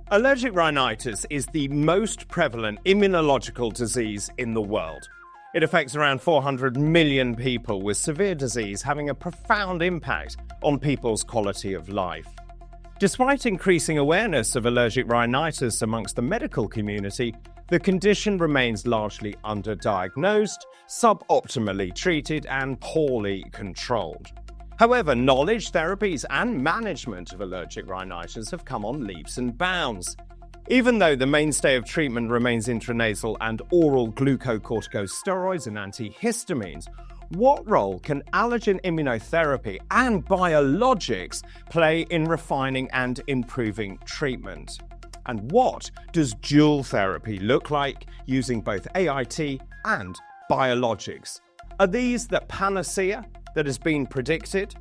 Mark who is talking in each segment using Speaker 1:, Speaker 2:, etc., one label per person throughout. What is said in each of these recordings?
Speaker 1: Allergic rhinitis is the most prevalent immunological disease in the world. It affects around 400 million people, with severe disease having a profound impact on people's quality of life. Despite increasing awareness of allergic rhinitis amongst the medical community, the condition remains largely underdiagnosed, suboptimally treated, and poorly controlled. However, knowledge, therapies, and management of allergic rhinitis have come on leaps and bounds. Even though the mainstay of treatment remains intranasal and oral glucocorticosteroids and antihistamines, what role can allergen immunotherapy and biologics play in refining and improving treatment? And what does dual therapy look like using both AIT and biologics? Are these the panacea that has been predicted?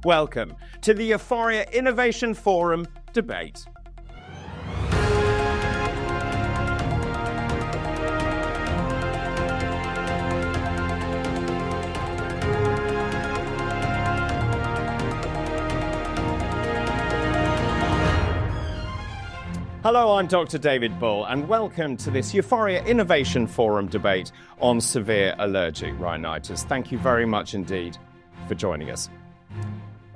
Speaker 1: Welcome to the EUFOREA Innovation Forum debate. Hello, I'm Dr. David Bull, and welcome to this EUFOREA Innovation Forum debate on severe allergic rhinitis. Thank you very much indeed for joining us.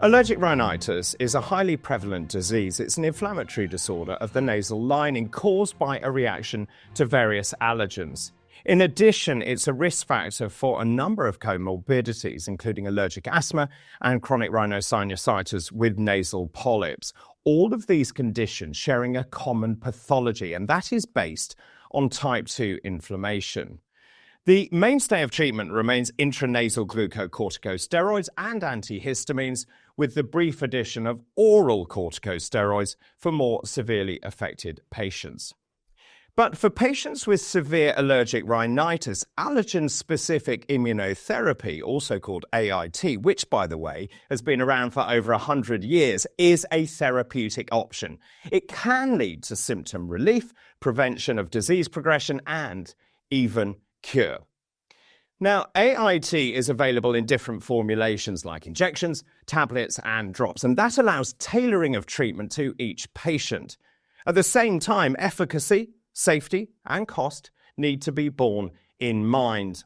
Speaker 1: Allergic rhinitis is a highly prevalent disease. It's an inflammatory disorder of the nasal lining caused by a reaction to various allergens. In addition, it's a risk factor for a number of comorbidities, including allergic asthma and chronic rhinosinusitis with nasal polyps. All of these conditions sharing a common pathology, and that is based on type 2 inflammation. The mainstay of treatment remains intranasal glucocorticosteroids and antihistamines, with the brief addition of oral corticosteroids for more severely affected patients. But for patients with severe allergic rhinitis, Allergen Specific Immunotherapy, also called AIT, which, by the way, has been around for over 100 years, is a therapeutic option. It can lead to symptom relief, prevention of disease progression, and even cure. Now, AIT is available in different formulations like injections, tablets, and drops, and that allows tailoring of treatment to each patient. At the same time, efficacy, safety, and cost need to be borne in mind.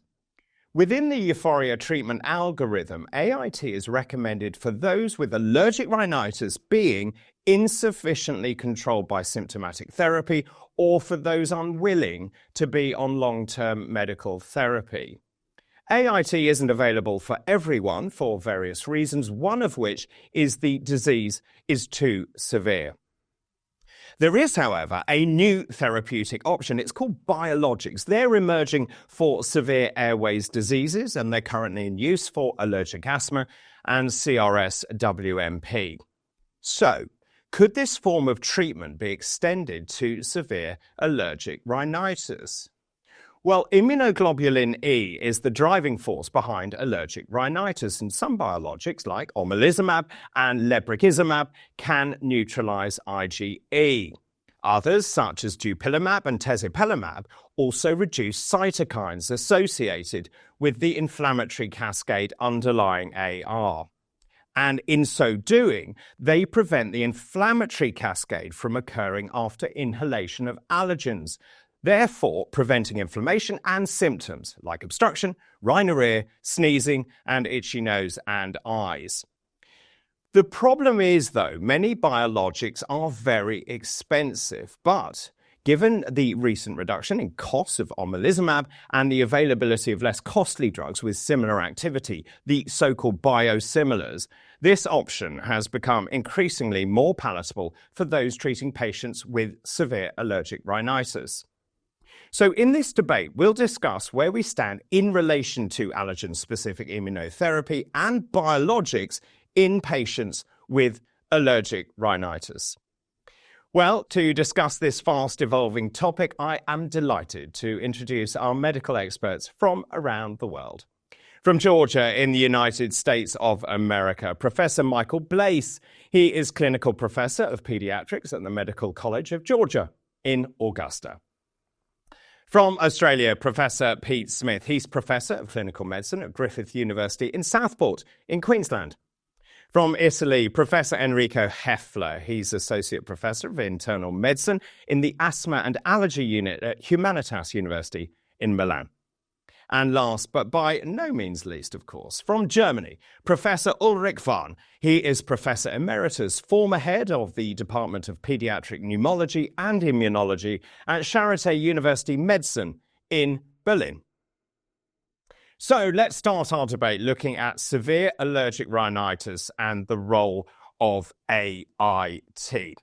Speaker 1: Within the EUFOREA treatment algorithm, AIT is recommended for those with allergic rhinitis being insufficiently controlled by symptomatic therapy, or for those unwilling to be on long-term medical therapy. AIT isn't available for everyone for various reasons, one of which is the disease is too severe. There is, however, a new therapeutic option. It's called biologics. They're emerging for severe airways diseases, and they're currently in use for allergic asthma and CRS-WMP. So, could this form of treatment be extended to severe allergic rhinitis? Well, immunoglobulin E is the driving force behind allergic rhinitis, and some biologics like omalizumab and lebrikizumab can neutralize IgE. Others, such as dupilumab and tezepelumab, also reduce cytokines associated with the inflammatory cascade underlying AR. And in so doing, they prevent the inflammatory cascade from occurring after inhalation of allergens, therefore preventing inflammation and symptoms like obstruction, rhinorrhea, sneezing, and itchy nose and eyes. The problem is, though, many biologics are very expensive, but given the recent reduction in costs of omalizumab and the availability of less costly drugs with similar activity, the so-called biosimilars, this option has become increasingly more palatable for those treating patients with severe allergic rhinitis. So in this debate, we'll discuss where we stand in relation to allergen-specific immunotherapy and biologics in patients with allergic rhinitis. Well, to discuss this fast-evolving topic, I am delighted to introduce our medical experts from around the world. From Georgia in the United States of America, Professor Michael Blais. He is Clinical Professor of Pediatrics at the Medical College of Georgia in Augusta. From Australia, Professor Pete Smith. He's Professor of Clinical Medicine at Griffith University in Southport in Queensland. From Italy, Professor Enrico Heffler. He's Associate Professor of Internal Medicine in the Asthma and Allergy Unit at Humanitas University in Milan. And last, but by no means least, of course, from Germany, Professor Ulrich Warn. He is Professor Emeritus, former head of the Department of Pediatric Pneumology and Immunology at Charité University Medicine in Berlin. So let's start our debate looking at severe allergic rhinitis and the role of AIT.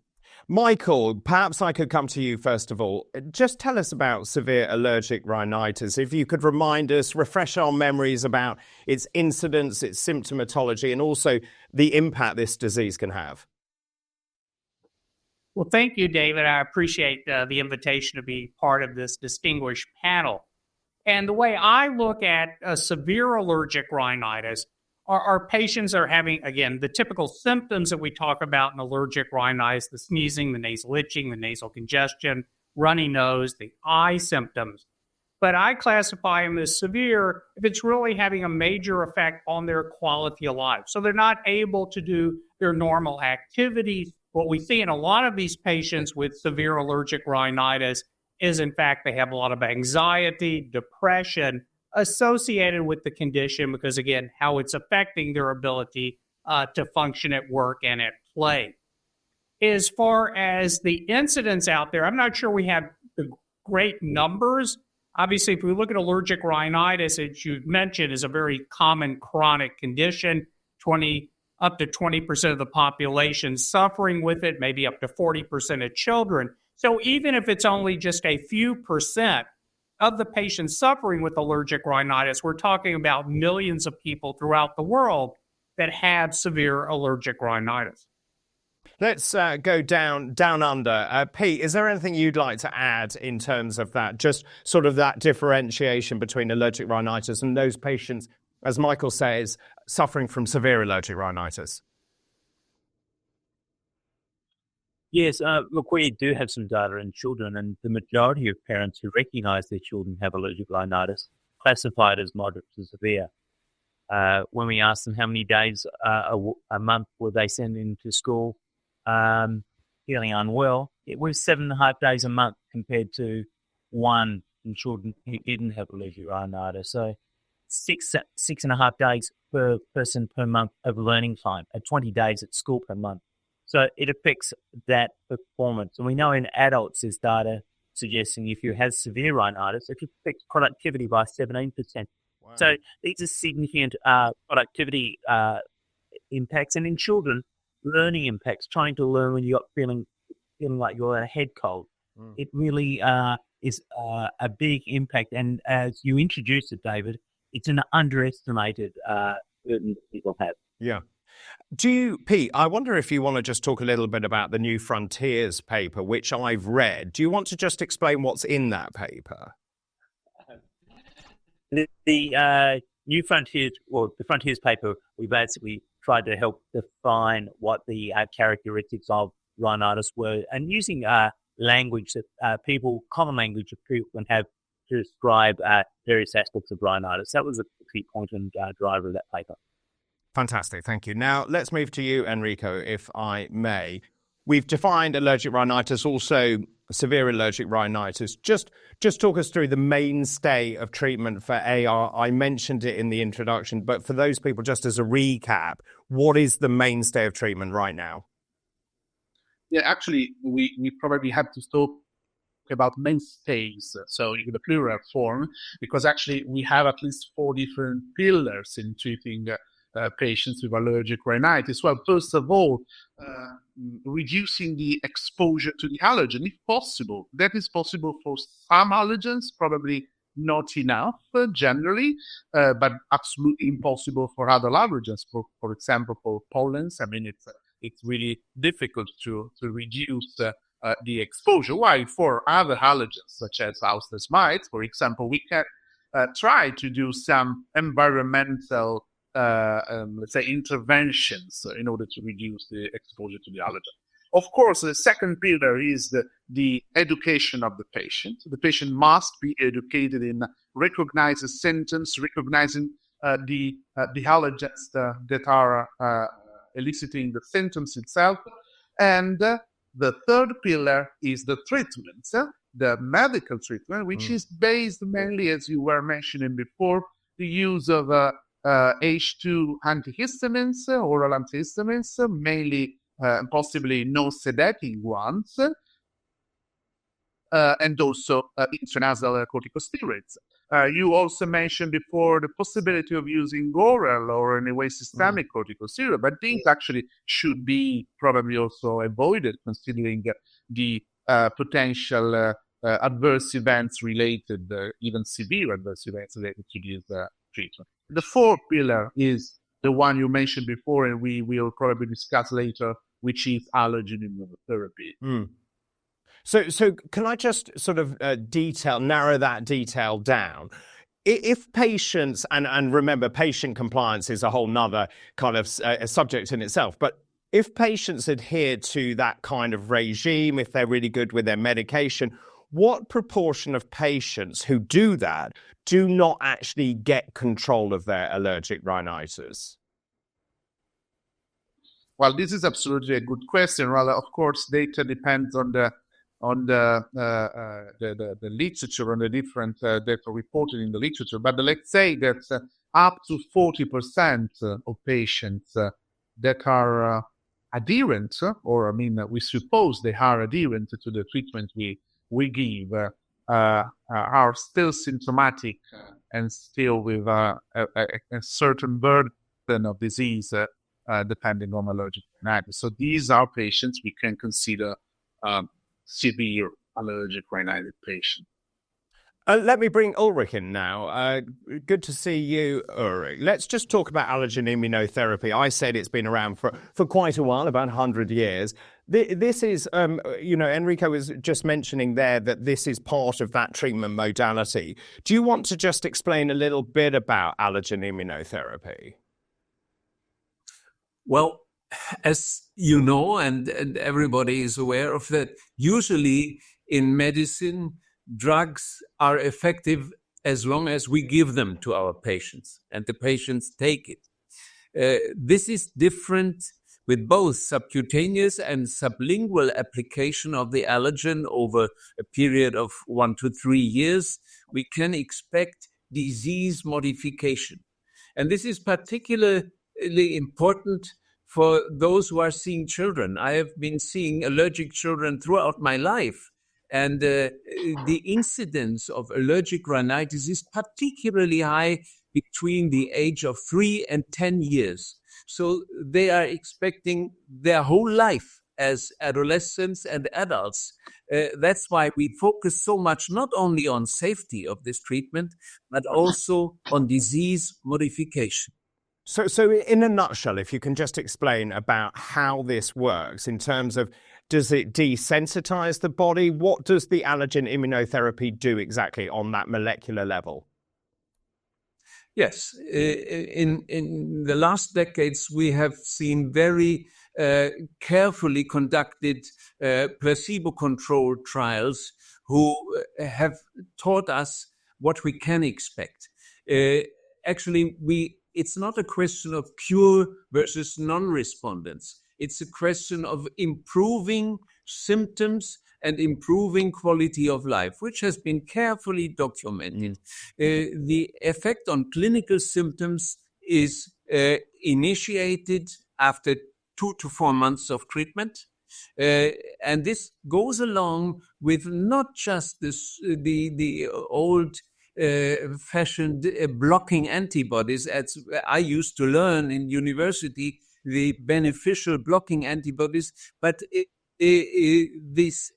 Speaker 1: Michael, perhaps I could come to you first of all. Just tell us about severe allergic rhinitis. If you could remind us, refresh our memories about its incidence, its symptomatology, and also the impact this disease can have.
Speaker 2: Well, thank you, David. I appreciate the invitation to be part of this distinguished panel. And the way I look at severe allergic rhinitis, our patients are having, again, the typical symptoms that we talk about in allergic rhinitis: the sneezing, the nasal itching, the nasal congestion, runny nose, the eye symptoms. But I classify them as severe if it's really having a major effect on their quality of life. So they're not able to do their normal activities. What we see in a lot of these patients with severe allergic rhinitis is, in fact, they have a lot of anxiety, depression associated with the condition because, again, how it's affecting their ability to function at work and at play. As far as the incidence out there, I'm not sure we have the great numbers. Obviously, if we look at allergic rhinitis, as you mentioned, is a very common chronic condition. Up to 20% of the population suffering with it, maybe up to 40% of children. So even if it's only just a few percent of the patients suffering with allergic rhinitis, we're talking about millions of people throughout the world that have severe allergic rhinitis.
Speaker 1: Let's go down under. Pete, is there anything you'd like to add in terms of that, just sort of that differentiation between allergic rhinitis and those patients, as Michael says, suffering from severe allergic rhinitis?
Speaker 3: Yes, look, we do have some data in children, and the majority of parents who recognise their children have allergic rhinitis classify it as moderate to severe. When we ask them how many days a month will they send into school feeling unwell, it was 7.5 days a month compared to 1 in children who didn't have allergic rhinitis. So 6.5 days per person per month of learning time, at 20 days at school per month. So it affects that performance. And we know in adults there's data suggesting if you have severe rhinitis, it affects productivity by 17%. Wow. So these are significant productivity impacts. And in children, learning impacts, trying to learn when you're feeling like you're in a head cold. It really is a big impact. And as you introduced it, David, it's an underestimated burden that people have.
Speaker 1: Yeah. Pete, I wonder if you want to just talk a little bit about the New Frontiers paper, which I've read. Do you want to just explain what's in that paper?
Speaker 3: The New Frontiers, or the Frontiers paper, we basically tried to help define what the characteristics of rhinitis were, and using language that common language that people can have to describe various aspects of rhinitis. That was a key point and driver of that paper.
Speaker 1: Fantastic, thank you. Now, let's move to you, Enrico, if I may. We've defined allergic rhinitis, also severe allergic rhinitis. Just talk us through the mainstay of treatment for AR. I mentioned it in the introduction, but for those people, just as a recap, what is the mainstay of treatment right now?
Speaker 4: Yeah, actually, we probably have to talk about mainstays, so in the plural form, because actually we have at least 4 different pillars in treating patients with allergic rhinitis. Well, first of all, reducing the exposure to the allergen, if possible. That is possible for some allergens, probably not enough generally, but absolutely impossible for other allergens. For example, for pollens, I mean, it's really difficult to reduce the exposure. While for other allergens, such as house mites, for example, we can try to do some environmental let's say interventions in order to reduce the exposure to the allergen. Of course, the second pillar is the education of the patient. The patient must be educated in recognizing symptoms, recognizing the allergens that are eliciting the symptoms itself. And the third pillar is the treatment, the medical treatment, which is based mainly, as you were mentioning before, the use of H2 antihistamines, oral antihistamines, mainly possibly non-sedating ones, and also intranasal corticosteroids. You also mentioned before the possibility of using oral or anyway systemic corticosteroid, but these actually should be probably also avoided considering the potential adverse events related, even severe adverse events related to this treatment. The fourth pillar is the one you mentioned before, and we will probably discuss later, which is allergen immunotherapy.
Speaker 1: So can I just sort of narrow that detail down? If patients, and remember, patient compliance is a whole nother kind of subject in itself, but if patients adhere to that kind of regime, if they're really good with their medication, what proportion of patients who do that do not actually get control of their allergic rhinitis?
Speaker 4: Well, this is absolutely a good question. Well, of course, data depends on the literature, on the different data reported in the literature. But let's say that up to 40% of patients that are adherent, or we suppose they are adherent to the treatment we give, are still symptomatic and still with a certain burden of disease, depending on allergic rhinitis. So these are patients we can consider severe allergic rhinitis patients.
Speaker 1: Let me bring Ulrich in now. Good to see you, Ulrich. Let's just talk about allergen immunotherapy. I said it's been around for quite a while, about 100 years. This is, Enrico was just mentioning there that this is part of that treatment modality. Do you want to just explain a little bit about allergen immunotherapy?
Speaker 5: Well, as you know, and everybody is aware of that, usually in medicine, drugs are effective as long as we give them to our patients and the patients take it. This is different with both subcutaneous and sublingual application of the allergen over a period of 1 to 3 years. We can expect disease modification. And this is particularly important for those who are seeing children. I have been seeing allergic children throughout my life. And the incidence of allergic rhinitis is particularly high between the age of 3 and 10 years. So they are expecting their whole life as adolescents and adults. That's why we focus so much not only on safety of this treatment, but also on disease modification.
Speaker 1: So in a nutshell, if you can just explain about how this works in terms of, does it desensitize the body? What does the allergen immunotherapy do exactly on that molecular level?
Speaker 5: Yes, in the last decades, we have seen very carefully conducted placebo-controlled trials who have taught us what we can expect. Actually, it's not a question of cure versus non-respondence. It's a question of improving symptoms and improving quality of life, which has been carefully documented. The effect on clinical symptoms is initiated after 2 to 4 months of treatment. And this goes along with not just the old fashioned blocking antibodies, as I used to learn in university, the beneficial blocking antibodies, but this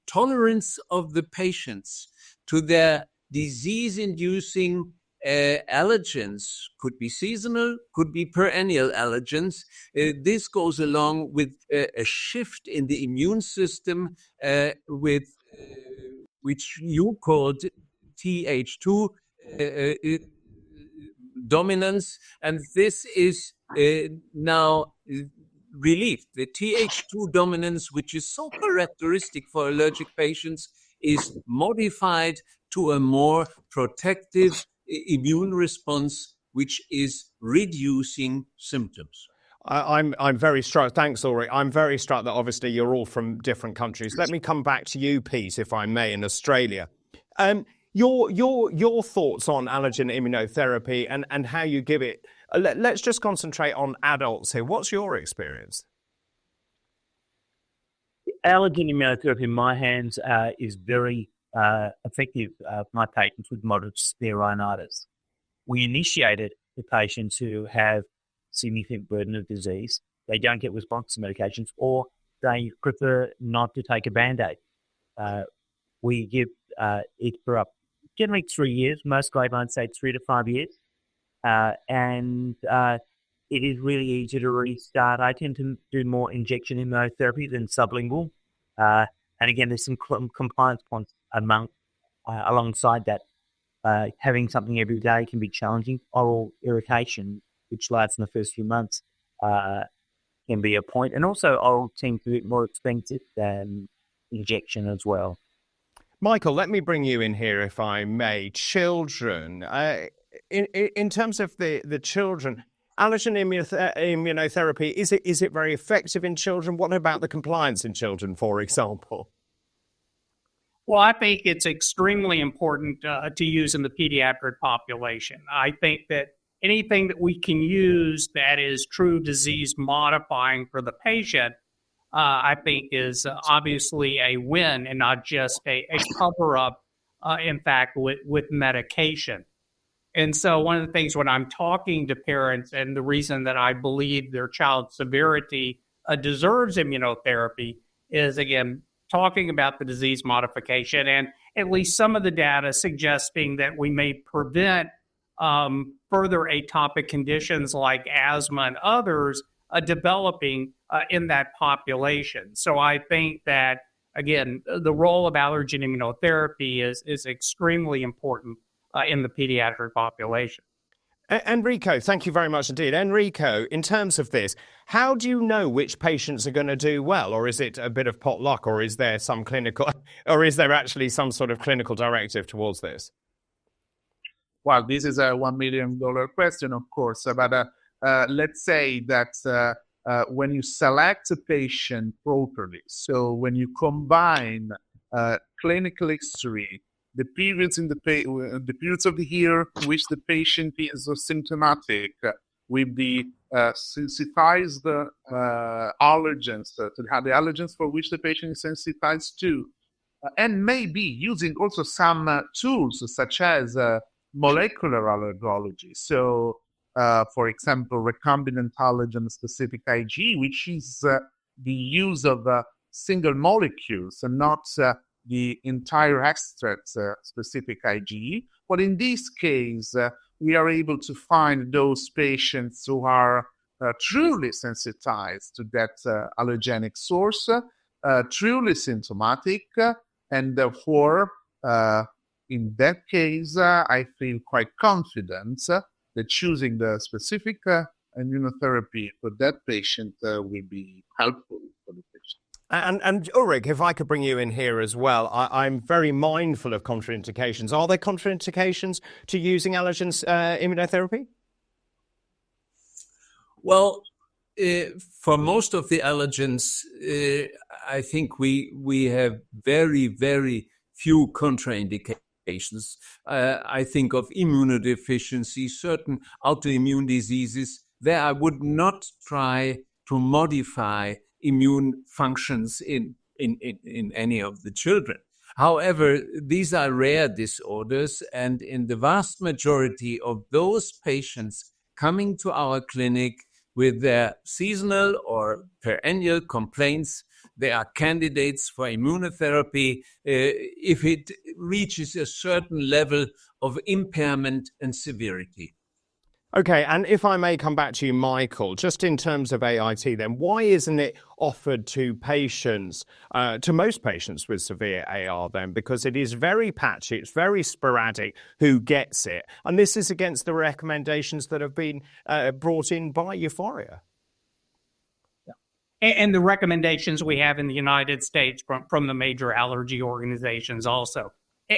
Speaker 5: tolerance of the patients to their disease-inducing allergens, could be seasonal, could be perennial allergens. This goes along with a shift in the immune system with which you called Th2 dominance, and this is now relieved. The Th2 dominance, which is so characteristic for allergic patients, is modified to a more protective immune response which is reducing symptoms.
Speaker 1: I'm very struck. Thanks, Ulrich. I'm very struck that obviously you're all from different countries. Let me come back to you, Pete, if I may, in Australia. Your thoughts on allergen immunotherapy and how you give it. Let's just concentrate on adults here. What's your experience?
Speaker 3: Allergen immunotherapy in my hands is very effective for my patients with moderate to severe rhinitis. We initiate it for patients who have significant burden of disease. They don't get response to medications, or they prefer not to take a Band-Aid. We give it for generally 3 years. Most guidelines say 3 to 5 years. And it is really easy to restart. I tend to do more injection immunotherapy than sublingual. And again, there's some compliance points alongside that. Having something every day can be challenging. Oral irritation, which lasts in the first few months, can be a point. And also oral seems a bit more expensive than injection as well.
Speaker 1: Michael, let me bring you in here, if I may. Children, in terms of the children, allergen immunotherapy, is it very effective in children? What about the compliance in children, for example?
Speaker 2: Well, I think it's extremely important to use in the pediatric population. I think that anything that we can use that is true disease modifying for the patient, I think is obviously a win and not just a cover-up, in fact, with medication. And so one of the things when I'm talking to parents, and the reason that I believe their child's severity deserves immunotherapy is, again, talking about the disease modification and at least some of the data suggesting that we may prevent further atopic conditions like asthma and others developing in that population. So I think that, again, the role of allergen immunotherapy is extremely important in the pediatric population.
Speaker 1: Enrico, thank you very much indeed. Enrico, in terms of this, how do you know which patients are going to do well? Or is it a bit of potluck, or is there some clinical, or is there actually some sort of clinical directive towards this?
Speaker 4: Well, this is a $1 million question, of course, but let's say that when you select a patient properly, so when you combine clinical history, the periods in the periods of the year in which the patient is symptomatic, with the sensitized allergens, to have the allergens for which the patient is sensitized to, and maybe using also some tools such as molecular allergology. So, for example, recombinant allergen specific IgE, which is the use of single molecules and not the entire extract specific IgE. But in this case, we are able to find those patients who are truly sensitized to that allergenic source, truly symptomatic, and therefore, in that case, I feel quite confident that choosing the specific immunotherapy for that patient will be helpful for the patient.
Speaker 1: And Ulrich, if I could bring you in here as well, I'm very mindful of contraindications. Are there contraindications to using allergen immunotherapy?
Speaker 5: Well, for most of the allergens, I think we have very, very few contraindications. I think of immunodeficiency, certain autoimmune diseases. There I would not try to modify immune functions in any of the children. However, these are rare disorders, and in the vast majority of those patients coming to our clinic with their seasonal or perennial complaints, they are candidates for immunotherapy if it reaches a certain level of impairment and severity.
Speaker 1: Okay, and if I may come back to you, Michael, just in terms of AIT then, why isn't it offered to patients, to most patients with severe AR then? Because it is very patchy, it's very sporadic who gets it. And this is against the recommendations that have been brought in by EUFOREA.
Speaker 2: And the recommendations we have in the United States from the major allergy organizations also.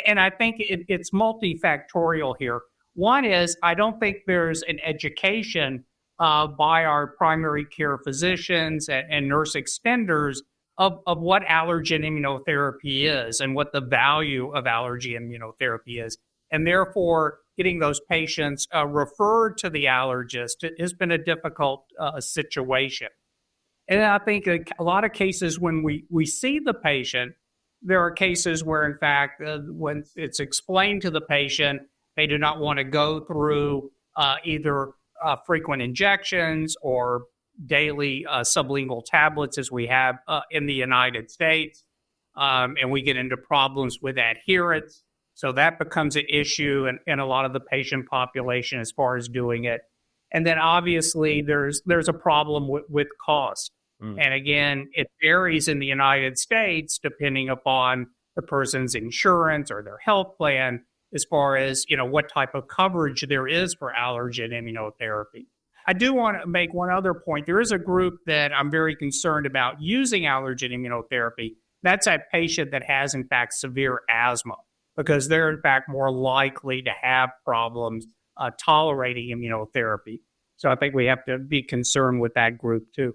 Speaker 2: And I think it's multifactorial here. One is I don't think there's an education by our primary care physicians and nurse extenders of what allergen immunotherapy is and what the value of allergy immunotherapy is. And therefore, getting those patients referred to the allergist has been a difficult situation. And I think a lot of cases when we see the patient, there are cases where, in fact, when it's explained to the patient, they do not want to go through either frequent injections or daily sublingual tablets as we have in the United States. And we get into problems with adherence. So that becomes an issue in a lot of the patient population as far as doing it. And then obviously there's a problem with cost. And again, it varies in the United States depending upon the person's insurance or their health plan as far as, what type of coverage there is for allergen immunotherapy. I do want to make one other point. There is a group that I'm very concerned about using allergen immunotherapy. That's a patient that has, in fact, severe asthma, because they're, in fact, more likely to have problems tolerating immunotherapy. So I think we have to be concerned with that group, too.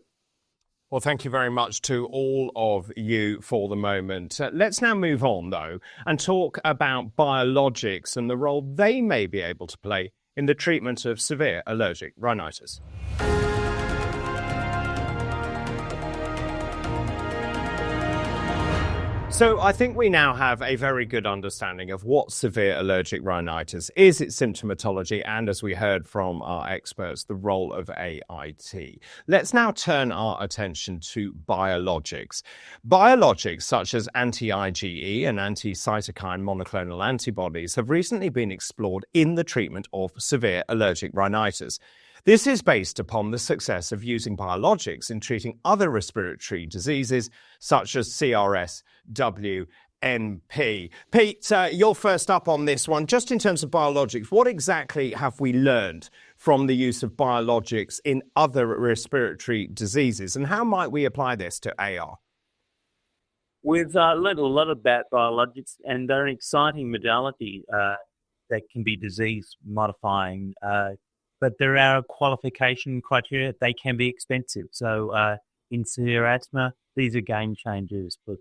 Speaker 1: Well, thank you very much to all of you for the moment. Let's now move on, though, and talk about biologics and the role they may be able to play in the treatment of severe allergic rhinitis. So I think we now have a very good understanding of what severe allergic rhinitis is, its symptomatology, and as we heard from our experts, the role of AIT. Let's now turn our attention to biologics. Biologics such as anti-IgE and anti-cytokine monoclonal antibodies have recently been explored in the treatment of severe allergic rhinitis. This is based upon the success of using biologics in treating other respiratory diseases such as CRSwNP. Pete, you're first up on this one. Just in terms of biologics, what exactly have we learned from the use of biologics in other respiratory diseases, and how might we apply this to AR?
Speaker 3: We've learned a lot about biologics, and they're an exciting modality that can be disease-modifying, but there are qualification criteria. They can be expensive. So in severe asthma, these are game changers for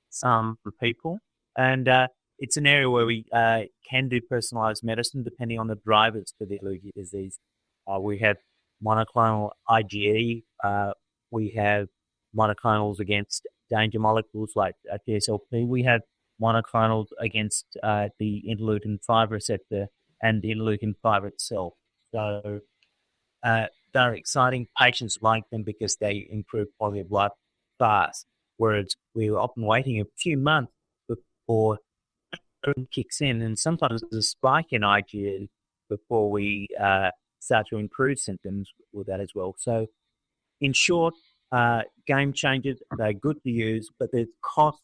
Speaker 3: some people. And it's an area where we can do personalised medicine depending on the drivers for the allergic disease. We have monoclonal IgE. We have monoclonals against danger molecules like TSLP. We have monoclonals against the interleukin-5 receptor and the interleukin-5 itself. So they're exciting. Patients like them because they improve quality of life fast, whereas we're often waiting a few months before it kicks in, and sometimes there's a spike in IgE before we start to improve symptoms with that as well. So in short, game changers, they're good to use, but there's cost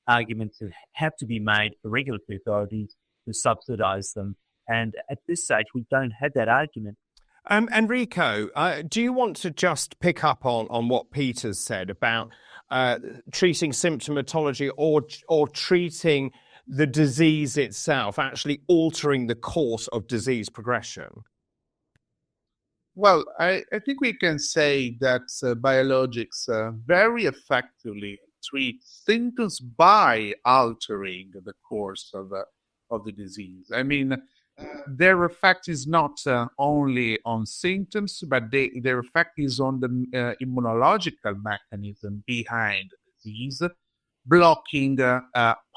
Speaker 3: arguments that have to be made for regulatory authorities to subsidise them. And at this stage, we don't have that argument.
Speaker 1: Enrico, do you want to just pick up on what Peter's said about treating symptomatology or treating the disease itself, actually altering the course of disease progression?
Speaker 4: Well, I think we can say that biologics very effectively treat symptoms by altering the course of the disease. I mean, their effect is not only on symptoms, but their effect is on the immunological mechanism behind the disease, blocking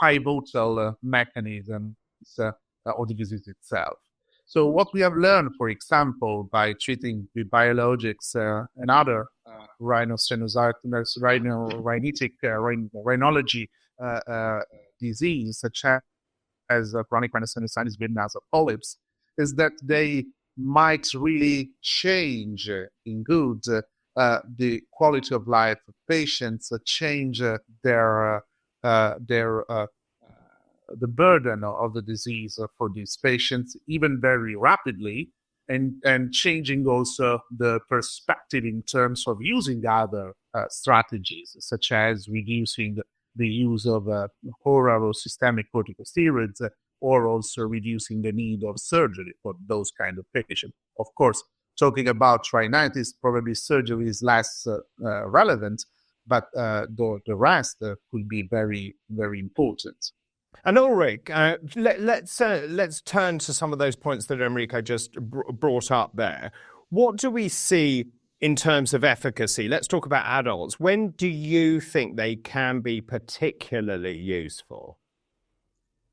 Speaker 4: pivotal mechanisms of the disease itself. So what we have learned, for example, by treating with biologics and other rhinosinusitis, rhinology disease, such as chronic rhinosinusitis with nasal polyps, is that they might really change in good the quality of life of patients, change the burden of the disease for these patients, even very rapidly, and changing also the perspective in terms of using other strategies, such as reducing the use of oral or systemic corticosteroids, or also reducing the need of surgery for those kind of patients. Of course, talking about rhinitis, probably surgery is less relevant, but the rest could be very, very important.
Speaker 1: And Ulrich, let's turn to some of those points that Enrico just brought up there. What do we see in terms of efficacy? Let's talk about adults. When do you think they can be particularly useful?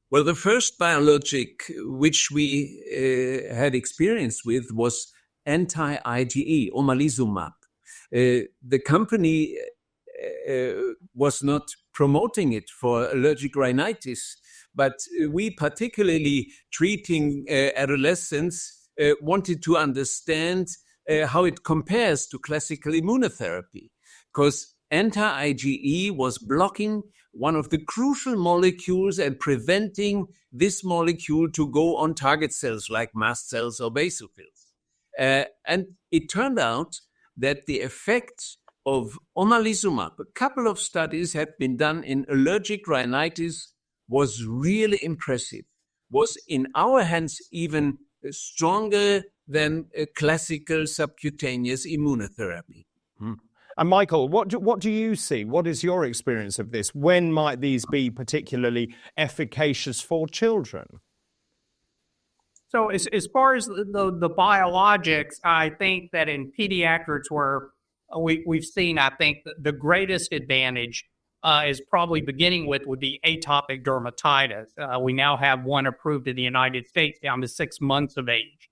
Speaker 5: Well, the first biologic which we had experience with was anti-IgE, omalizumab. The company was not promoting it for allergic rhinitis, but we, particularly treating adolescents, wanted to understand how it compares to classical immunotherapy, because anti-IgE was blocking one of the crucial molecules and preventing this molecule to go on target cells like mast cells or basophils. And it turned out that the effects of omalizumab, a couple of studies had been done in allergic rhinitis, was really impressive, was in our hands even stronger than a classical subcutaneous immunotherapy.
Speaker 1: And Michael, what do you see? What is your experience of this? When might these be particularly efficacious for children?
Speaker 2: So as far as the biologics, I think that in pediatrics where we've seen, I think, the greatest advantage is probably beginning with would be atopic dermatitis. We now have one approved in the United States down to 6 months of age.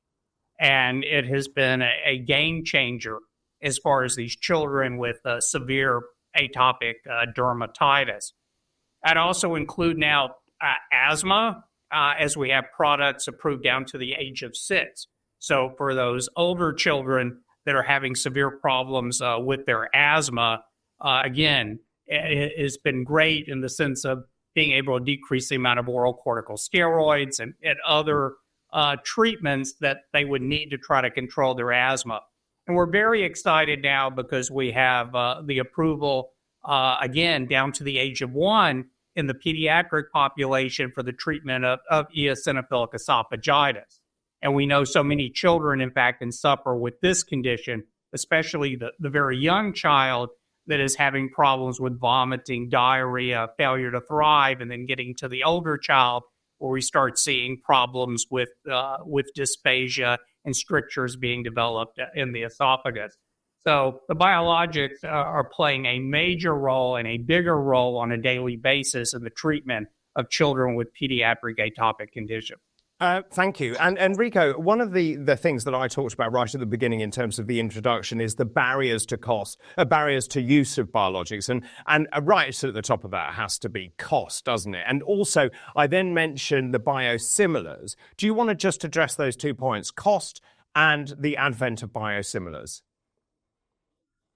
Speaker 2: And it has been a game changer as far as these children with severe atopic dermatitis. I'd also include now asthma, as we have products approved down to the age of 6. So for those older children that are having severe problems with their asthma, again, it has been great in the sense of being able to decrease the amount of oral corticosteroids and other treatments that they would need to try to control their asthma. And we're very excited now because we have the approval, again, down to the age of 1 in the pediatric population for the treatment of eosinophilic esophagitis. And we know so many children, in fact, can suffer with this condition, especially the very young child that is having problems with vomiting, diarrhea, failure to thrive, and then getting to the older child where we start seeing problems with dysphagia and strictures being developed in the esophagus. So the biologics are playing a major role and a bigger role on a daily basis in the treatment of children with pediatric atopic condition.
Speaker 1: Thank you. And Enrico, one of the things that I talked about right at the beginning in terms of the introduction is the barriers to cost, barriers to use of biologics. And right at the top of that has to be cost, doesn't it? And also, I then mentioned the biosimilars. Do you want to just address those 2 points, cost and the advent of biosimilars?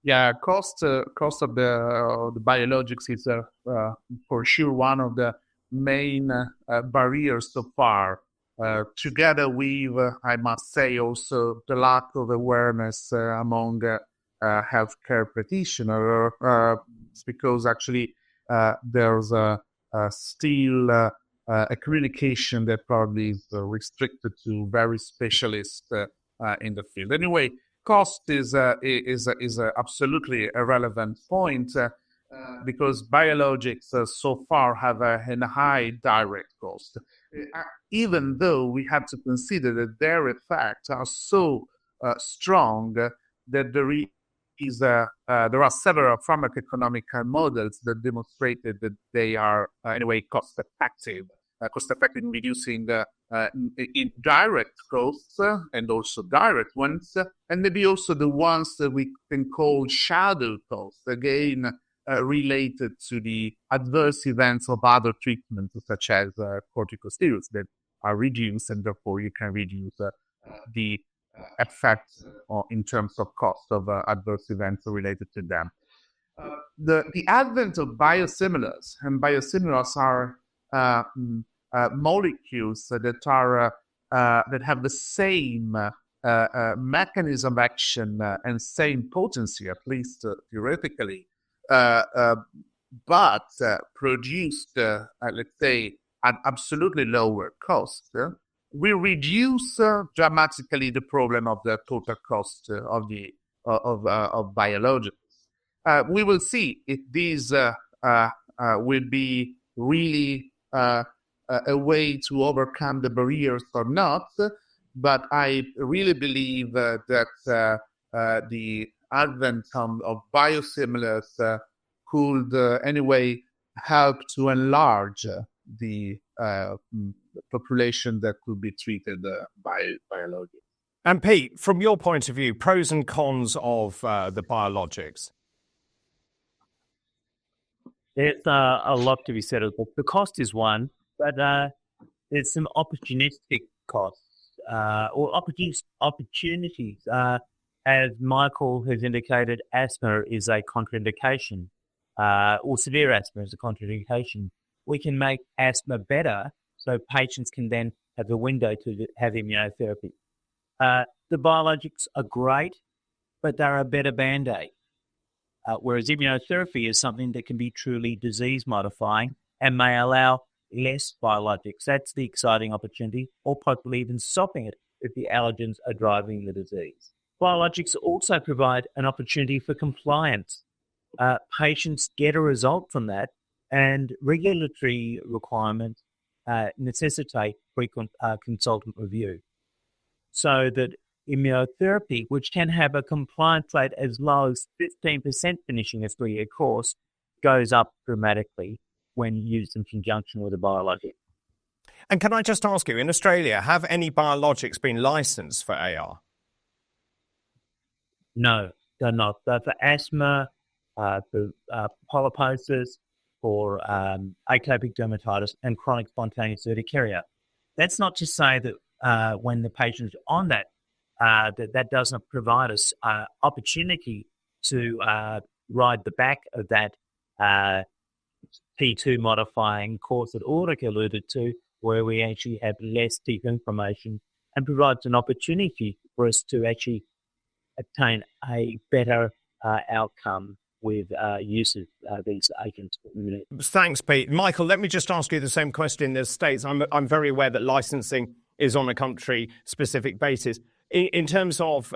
Speaker 4: Yeah, cost of the biologics is for sure one of the main barriers so far. Together with, I must say, also the lack of awareness among healthcare practitioners, because actually there's still a communication that probably is restricted to very specialists in the field. Anyway, cost is absolutely a relevant point because biologics so far have a high direct cost. Even though we have to consider that their effects are so strong that there are several pharmacoeconomic models that demonstrated that they are in a way cost effective in reducing indirect costs and also direct ones, and maybe also the ones that we can call shadow costs, again related to the adverse events of other treatments such as corticosteroids that are reduced, and therefore you can reduce the effects in terms of cost of adverse events related to them. The advent of biosimilars, and biosimilars are molecules that have the same mechanism of action and same potency, at least theoretically, but produced, let's say, at absolutely lower cost, we reduce dramatically the problem of the total cost of biologics. We will see if these will be really a way to overcome the barriers or not. But I really believe that the advent of biosimilars could anyway help to enlarge the population that could be treated by biologics.
Speaker 1: And Pete, from your point of view, pros and cons of the biologics?
Speaker 3: There's a lot to be said. The cost is one, but there's some opportunistic costs or opportunities. As Michael has indicated, asthma is a contraindication, or severe asthma is a contraindication. We can make asthma better so patients can then have a window to have immunotherapy. The biologics are great, but they're a better Band-Aid. Whereas immunotherapy is something that can be truly disease-modifying and may allow less biologics. That's the exciting opportunity, or possibly even stopping it if the allergens are driving the disease. Biologics also provide an opportunity for compliance. Patients get a result from that, and regulatory requirements necessitate frequent consultant review. So that immunotherapy, which can have a compliance rate as low as 15% finishing a 3-year course, goes up dramatically when used in conjunction with a biologic.
Speaker 1: And can I just ask you, in Australia, have any biologics been licensed for AR?
Speaker 3: No, they're not. They're for asthma, for polyposis, for atopic dermatitis, and chronic spontaneous urticaria. That's not to say that when the patient's on that, that doesn't provide us opportunity to ride the back of that P2 modifying course that Ulrich alluded to, where we actually have less deep information and provides an opportunity for us to actually obtain a better outcome with use of these agents.
Speaker 1: Thanks, Pete. Michael, let me just ask you the same question in the States. I'm very aware that licensing is on a country-specific basis. In terms of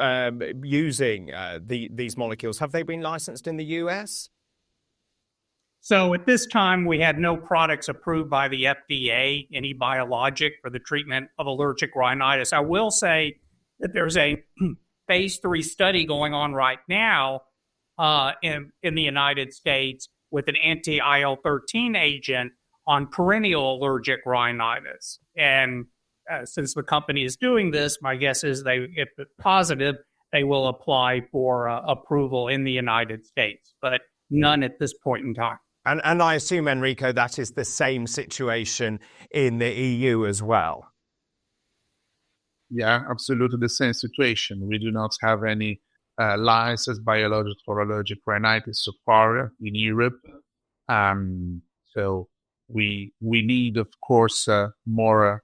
Speaker 1: using these molecules, have they been licensed in the US?
Speaker 2: So at this time, we had no products approved by the FDA, any biologic for the treatment of allergic rhinitis. I will say that there's a phase 3 study going on right now in the United States with an anti-IL-13 agent on perennial allergic rhinitis. And since the company is doing this, my guess is if it's positive, they will apply for approval in the United States, but none at this point in time.
Speaker 1: And I assume, Enrico, that is the same situation in the EU as well.
Speaker 4: Yeah, absolutely the same situation. We do not have any licensed biologics for allergic rhinitis so far in Europe. So we need, of course, more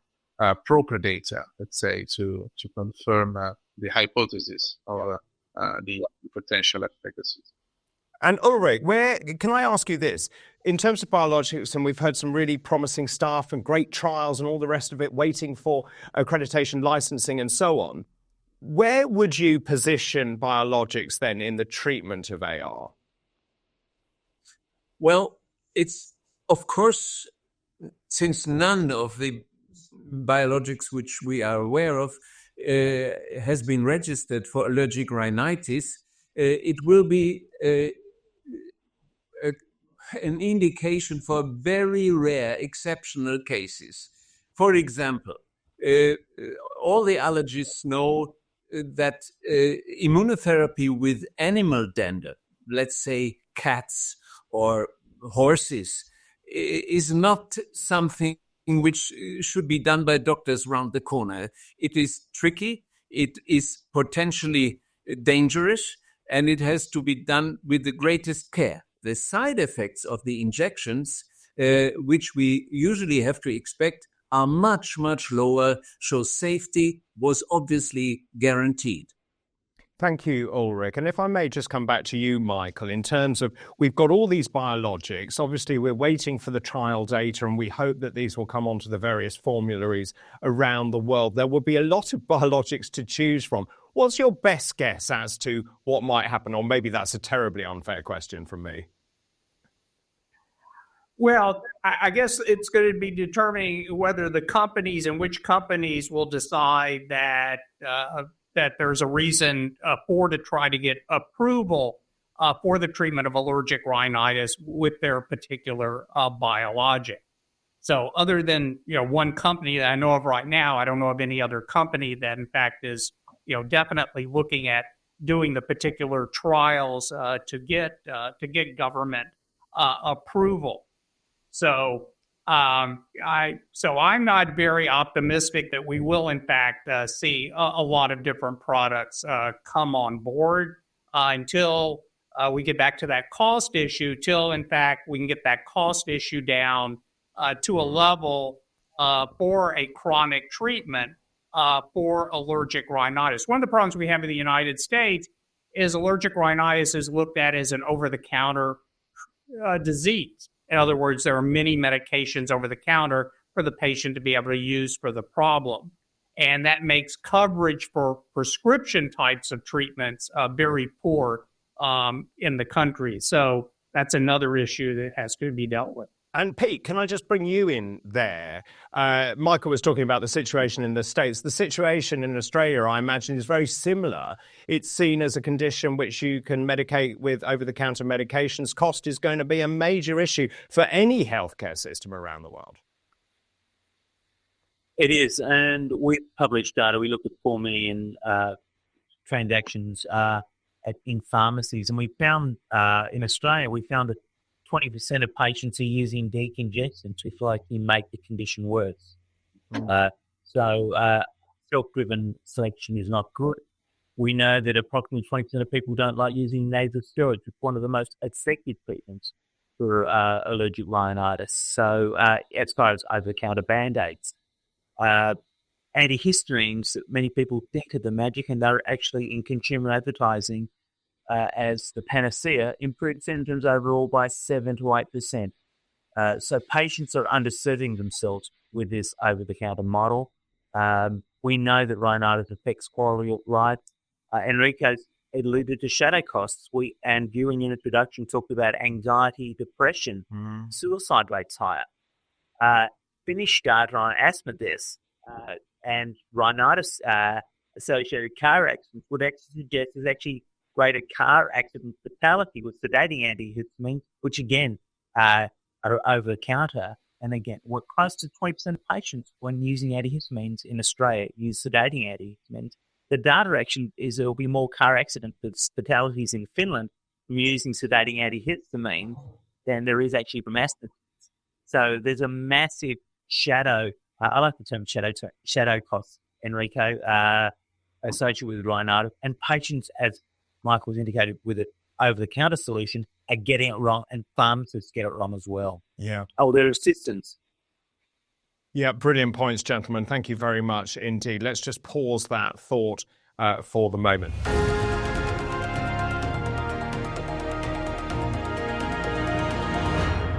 Speaker 4: proper data, let's say, to confirm the hypothesis of the potential efficacy.
Speaker 1: And Ulrich, can I ask you this? In terms of biologics, and we've heard some really promising stuff and great trials and all the rest of it, waiting for accreditation, licensing, and so on. Where would you position biologics then in the treatment of AR?
Speaker 5: Well, it's, of course, since none of the biologics which we are aware of has been registered for allergic rhinitis, it will be an indication for very rare, exceptional cases. For example, all the allergists know that immunotherapy with animal dander, let's say cats or horses, is not something which should be done by doctors round the corner. It is tricky, it is potentially dangerous, and it has to be done with the greatest care. The side effects of the injections, which we usually have to expect, are much, much lower, so safety was obviously guaranteed.
Speaker 1: Thank you, Ulrich. And if I may just come back to you, Michael, in terms of we've got all these biologics. Obviously, we're waiting for the trial data, and we hope that these will come onto the various formularies around the world. There will be a lot of biologics to choose from. What's your best guess as to what might happen? Or maybe that's a terribly unfair question from me.
Speaker 2: Well, I guess it's going to be determining whether the companies and which companies will decide that there's a reason to try to get approval for the treatment of allergic rhinitis with their particular biologic. So other than one company that I know of right now, I don't know of any other company that in fact is definitely looking at doing the particular trials to get government approval. So I'm not very optimistic that we will, in fact, see a lot of different products come on board until we get back to that cost issue, till, in fact, we can get that cost issue down to a level for a chronic treatment for allergic rhinitis. One of the problems we have in the United States is allergic rhinitis is looked at as an over-the-counter disease. In other words, there are many medications over the counter for the patient to be able to use for the problem. And that makes coverage for prescription types of treatments very poor in the country. So that's another issue that has to be dealt with.
Speaker 1: And Pete, can I just bring you in there? Michael was talking about the situation in the States. The situation in Australia, I imagine, is very similar. It's seen as a condition which you can medicate with over-the-counter medications. Cost is going to be a major issue for any healthcare system around the world.
Speaker 3: It is, and we published data. We looked at 4 million transactions in pharmacies, and we found in Australia, we found that 20% of patients are using decongestants if you make the condition worse. So self-driven selection is not good. We know that approximately 20% of people don't like using nasal steroids, which is one of the most effective treatments for allergic rhinitis. So as far as over-the-counter Band-Aids, antihistamines, many people think are the magic, and they're actually in consumer advertising as the panacea, improved symptoms overall by 7 to 8%. So patients are underserving themselves with this over-the-counter model. We know that rhinitis affects quality of life. Enrico alluded to shadow costs. And during the introduction talked about anxiety, depression, suicide rates higher. Finnish data on asthma deaths and rhinitis associated car accidents would actually suggest there's actually greater car accident fatality with sedating antihistamines, which again are over the counter. And again, we're close to 20% of patients when using antihistamines in Australia use sedating antihistamines. The data actually is there will be more car accident fatalities in Finland from using sedating antihistamines than there is actually from asthma. So there's a massive shadow. I like the term shadow costs, Enrico, associated with rhinitis, and patients, as Michael's indicated, with an over-the-counter solution are getting it wrong, and pharmacists get it wrong as well.
Speaker 1: Yeah.
Speaker 3: Oh, their assistants.
Speaker 1: Yeah, brilliant points, gentlemen. Thank you very much indeed. Let's just pause that thought for the moment.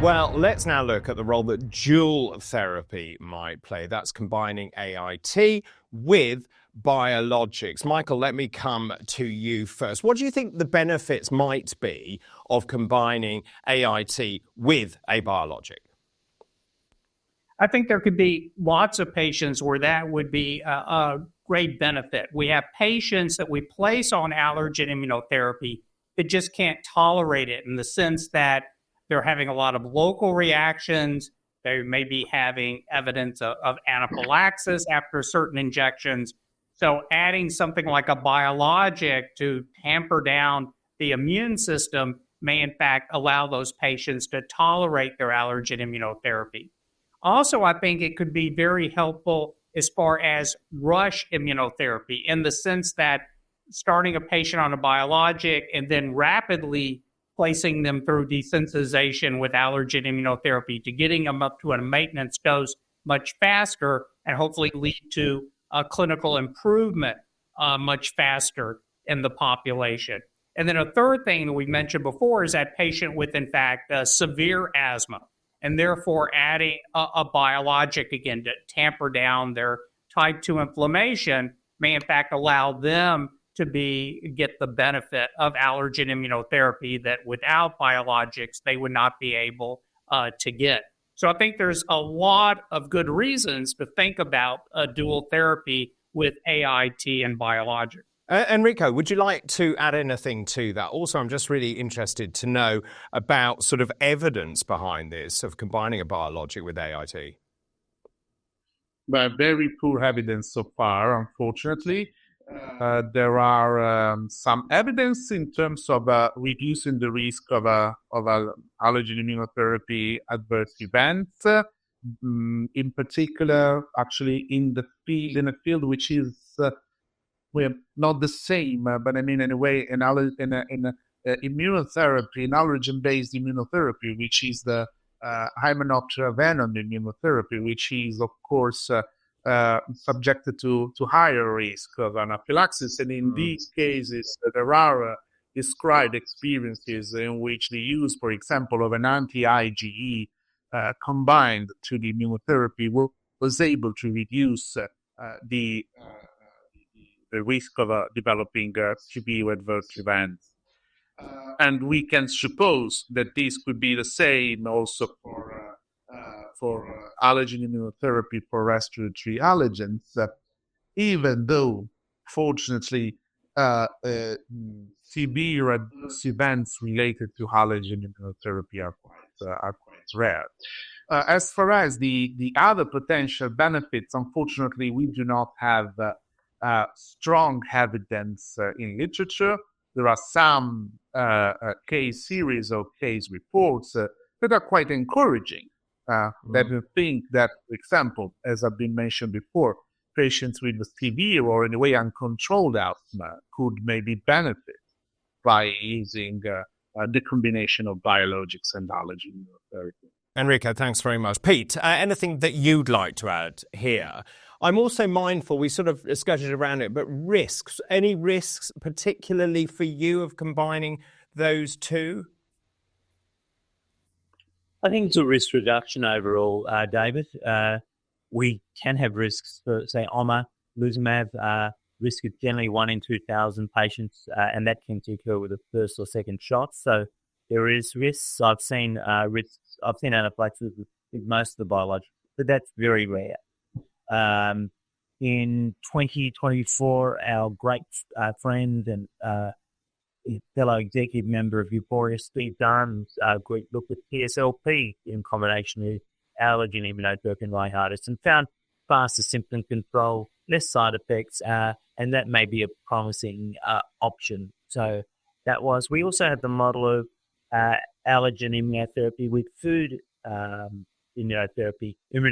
Speaker 1: Well, let's now look at the role that dual therapy might play. That's combining AIT with biologics. Michael, let me come to you first. What do you think the benefits might be of combining AIT with a biologic?
Speaker 2: I think there could be lots of patients where that would be a great benefit. We have patients that we place on allergen immunotherapy that just can't tolerate it, in the sense that they're having a lot of local reactions. They may be having evidence of anaphylaxis after certain injections. So adding something like a biologic to tamper down the immune system may in fact allow those patients to tolerate their allergen immunotherapy. Also, I think it could be very helpful as far as rush immunotherapy, in the sense that starting a patient on a biologic and then rapidly placing them through desensitization with allergen immunotherapy to getting them up to a maintenance dose much faster, and hopefully lead to a clinical improvement much faster. in the population. And then a third thing that we mentioned before is that patient with, in fact, severe asthma, and therefore adding a biologic again to tamper down their type 2 inflammation may in fact allow them to get the benefit of allergen immunotherapy that without biologics they would not be able to get. So I think there's a lot of good reasons to think about a dual therapy with AIT and biologics.
Speaker 1: Enrico, would you like to add anything to that? Also, I'm just really interested to know about sort of evidence behind this of combining a biologic with AIT.
Speaker 4: But very poor evidence so far, unfortunately. There are some evidence in terms of reducing the risk of allergen immunotherapy adverse events. In particular, actually, in a field which is not the same, but I mean, in a way, in immunotherapy, in allergen-based immunotherapy, which is the Hymenoptera venom immunotherapy, which is, of course, subjected to higher risk of anaphylaxis. And in these cases, there are described experiences in which the use, for example, of an anti-IgE combined to the immunotherapy was able to reduce the risk of developing severe adverse events. And we can suppose that this could be the same also for allergen immunotherapy for respiratory allergens, even though, fortunately, severe adverse events related to allergen immunotherapy are quite rare. As far as the other potential benefits, unfortunately, we do not have strong evidence in literature. There are some case series or case reports that are quite encouraging. That we think that, for example, as I've been mentioned before, patients with severe or in a way uncontrolled asthma could maybe benefit by using the combination of biologics and allergen immunotherapy.
Speaker 1: Enrico, thanks very much. Pete, anything that you'd like to add here? I'm also mindful, we sort of skirted around it, but risks. Any risks particularly for you of combining those two?
Speaker 3: I think it's a risk reduction overall, David. We can have risks for, say, omalizumab. Risk is generally 1 in 2,000 patients, and that can occur with a first or second shot. So there is risks. I've seen risks. I've seen anaphylaxis with most of the biologics, but that's very rare. In 2024, our great friend and fellow executive member of EUFOREA, Steve Dunn's group looked at TSLP in combination with allergen immunotherapy and rhinitis and found faster symptom control, less side effects, and that may be a promising option. So that was. We also had the model of allergen immunotherapy with food immunotherapy in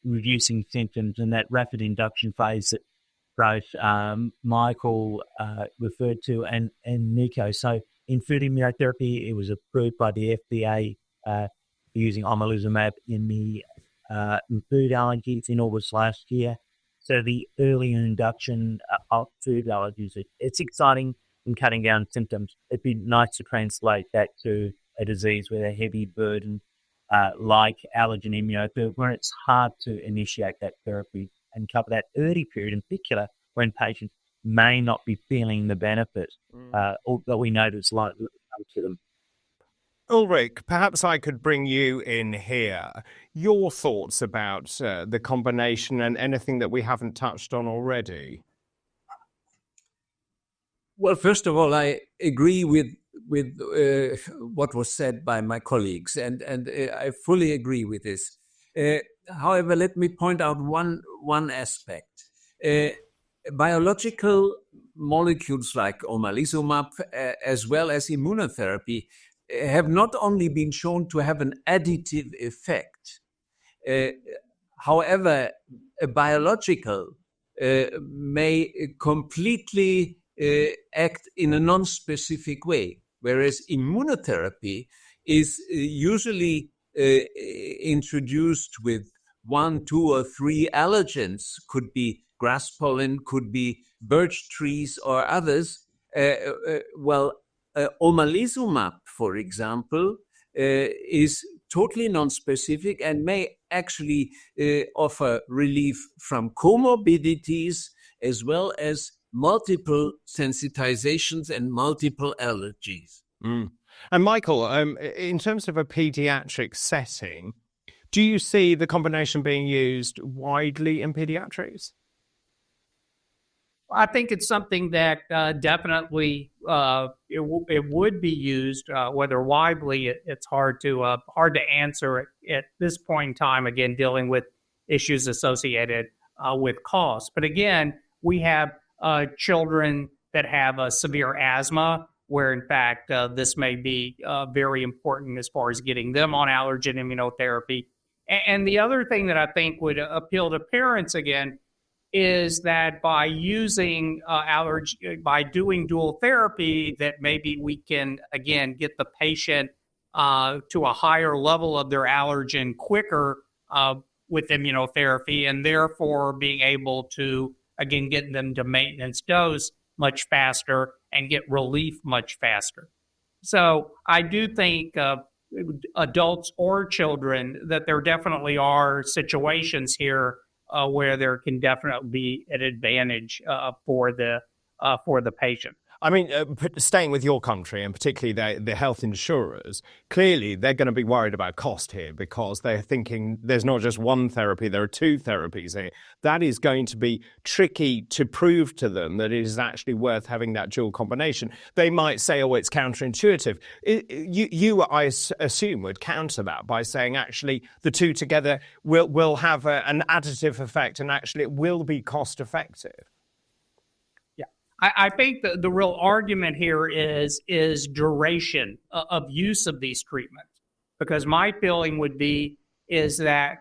Speaker 3: reducing symptoms, and that rapid induction phase that both Michael referred to and Nico. So in food immunotherapy, it was approved by the FDA using omalizumab in the in food allergies in August last year. So the early induction of food allergies, it's exciting in cutting down symptoms. It'd be nice to translate that to a disease with a heavy burden like allergen immunotherapy, where it's hard to initiate that therapy and cover that early period in particular when patients may not be feeling the benefit or that we know is likely to come to them.
Speaker 1: Ulrich, perhaps I could bring you in here. Your thoughts about the combination and anything that we haven't touched on already?
Speaker 5: Well, first of all, I agree with what was said by my colleagues, and I fully agree with this. However, let me point out one aspect. Biological molecules like omalizumab, as well as immunotherapy, have not only been shown to have an additive effect. However, a biological may completely act in a non-specific way, whereas immunotherapy is usually introduced with 1, 2, or 3 allergens. Could be grass pollen, could be birch trees or others, Omalizumab, for example, is totally non-specific and may actually offer relief from comorbidities as well as multiple sensitizations and multiple allergies.
Speaker 1: Mm. And Michael, in terms of a pediatric setting, do you see the combination being used widely in pediatrics?
Speaker 2: I think it's something that definitely it would be used. Whether widely, it's hard to answer at this point in time. Again, dealing with issues associated with cost. But again, we have children that have severe asthma, where in fact this may be very important as far as getting them on allergen immunotherapy. And the other thing that I think would appeal to parents again is that by using by doing dual therapy, that maybe we can again get the patient to a higher level of their allergen quicker with immunotherapy, and therefore being able to again get them to maintenance dose much faster and get relief much faster. So I do think adults or children that there definitely are situations here where there can definitely be an advantage for the patient.
Speaker 1: I mean, staying with your country and particularly the health insurers, clearly they're going to be worried about cost here because they're thinking there's not just one therapy, there are two therapies here. That is going to be tricky to prove to them that it is actually worth having that dual combination. They might say, oh, it's counterintuitive. You I assume, would counter that by saying actually the two together will have an additive effect and actually it will be cost effective.
Speaker 2: I think the real argument here is duration of use of these treatments, because my feeling would be is that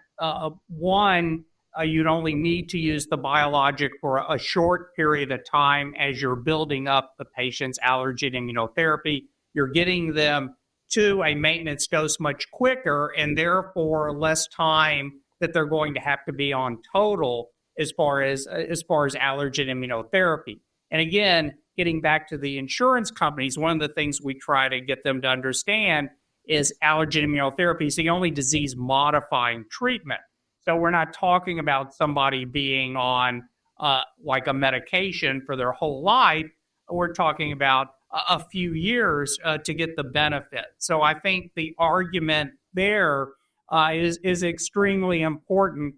Speaker 2: one, you'd only need to use the biologic for a short period of time as you're building up the patient's allergen immunotherapy. You're getting them to a maintenance dose much quicker, and therefore less time that they're going to have to be on total as far as allergen immunotherapy. And again, getting back to the insurance companies, one of the things we try to get them to understand is allergen immunotherapy is the only disease-modifying treatment. So we're not talking about somebody being on like a medication for their whole life. We're talking about a few years to get the benefit. So I think the argument there is extremely important